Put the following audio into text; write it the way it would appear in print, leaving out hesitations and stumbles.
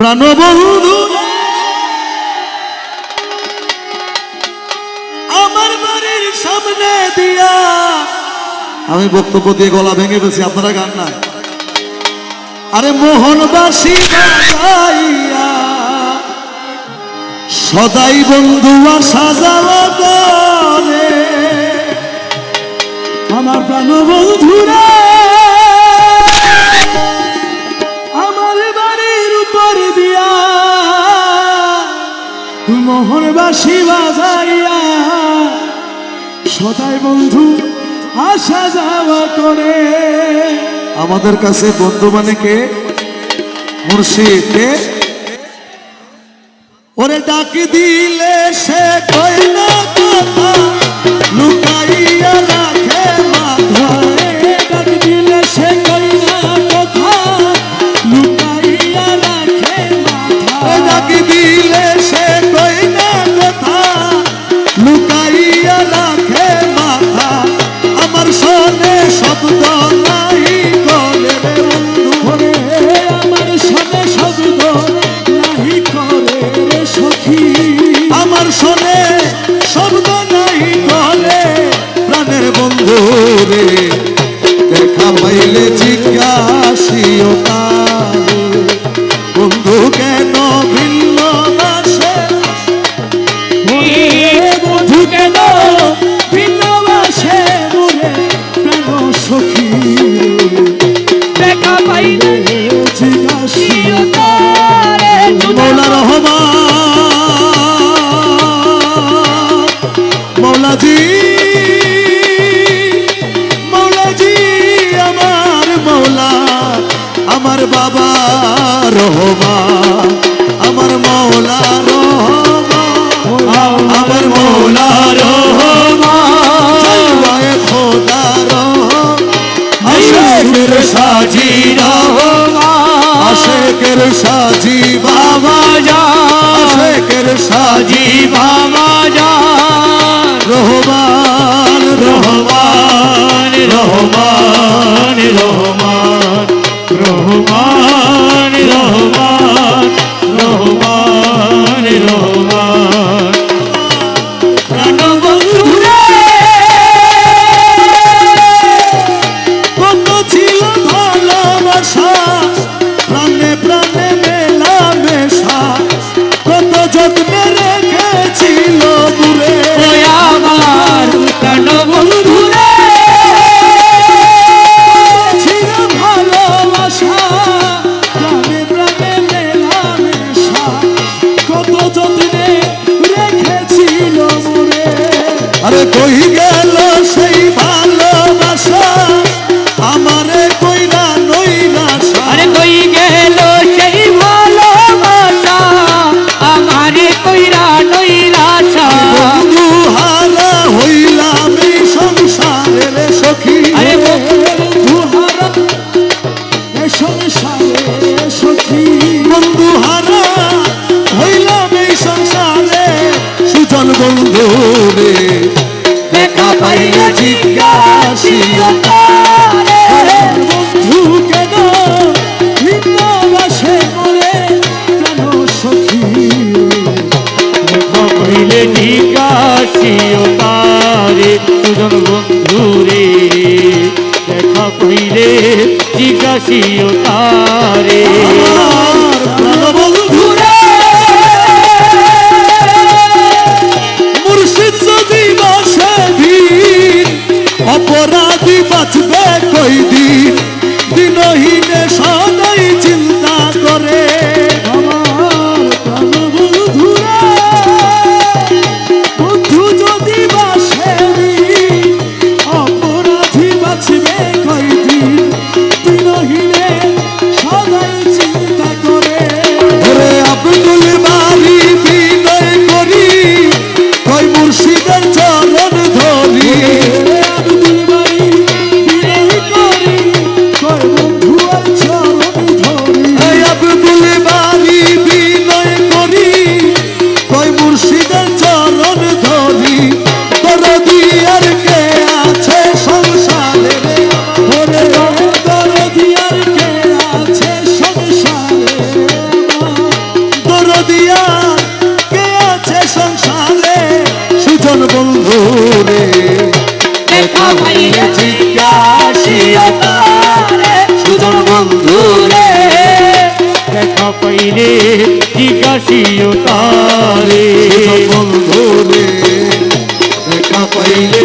প্রাণবন্ধু আমার বাড়ির সামনে দিয়া আমি বক্তব্য দিয়ে গলা ভেঙে ফেলছি, আপনারা গান না। আরে মোহনবাসী বাজাইয়া সদাই বন্ধু আসা যাওয়া করে আমার প্রাণবন্ধুরা মোহনবাসী বাজাইয়া সদাই বন্ধু আসা যাওয়া করে। আমাদের কাছে বন্ধু মানে কে? মুর্শিদ। কে? ওরে ডাক দিলে সে কই না কথা লুকাইয়া রাখে মাথায়। ডাক দিলে সে কই না কথা লুকাইয়া রাখে মাথায়। ডাক দিলে সে কই না কথা লুকাইয়া রাখে মাথা। আমার শোনে শব্দ নাই করে বন্ধু করে, আমার শোনে শব্দ নাই করে রে সখী। আমার শোনে শব্দ নাই করে প্রাণের বন্ধু রে। দেখা পাইলে জিজ্ঞাসিও তারে বন্ধু কেন ভিন্ন বাসে। বন্ধু কেন ভিন্ন বাসে মোরে প্রাণ সখী। দেখা পাইলে জিজ্ঞাসিও তারে মৌলা রহমান মৌলাজি মৌলাজি আমার মৌলা আমার বাবা রহমান আমার মৌলা রহমান আমার মৌলা রহমান খোদা রহমান আশেকের সাজি রহমান আশেকের সাজি বাবা জান আশেকের সাজি বাবা জান রহমান রহমান রহমান রহমান রহমান রহমান রহমান রহমান প্রাণবন্ধুরে কত ছিল ভালোবাসা প্রাণে প্রাণে মেলামেশা কত যত্নে রেখেছিল দূরে আমার প্রাণবন্ধুরে ছিল ভালোবাসা প্রাণে প্রাণে মেলামেশা কত যত্নে রেখেছিল দূরে। আরে কই গেল সেই ভালোবাসা আমারে কইরা নইলা। আরে কই গেল সেই ভালোবাসা আমারে কইরা নইলা। বন্ধু হারা হইলাম এই সংসারে রে সখী। আরে বন্ধু হারা এই সংসারে সখী। বন্ধু হারা হইলাম এই সংসারে সুজন বন্ধু রে। দেখা পাইলে জিজ্ঞাসিও তারে বন্ধু কেন ভিন্ন বাসে মোরে প্রাণ সখী। দেখা পাইলে জিজ্ঞাসিও তারে সুজন বন্ধু রে। দেখা পাইলে জিজ্ঞাসিও তারে প্রাণ বন্ধু রে। মুর্শিদ যদি বসে দিন অপরাধী বাঁচবে কই দিন। দিনহীনে সদাই চিন্তা করে আমার প্রাণ বন্ধুরা। বন্ধু যদি বাসে দিন অপরাধী বাঁচবে কই দিন। দিনহীনে সদাই চিন্তা পাইলে জিজ্ঞাসিও তারে বন্ধু রে দেখা পাইলে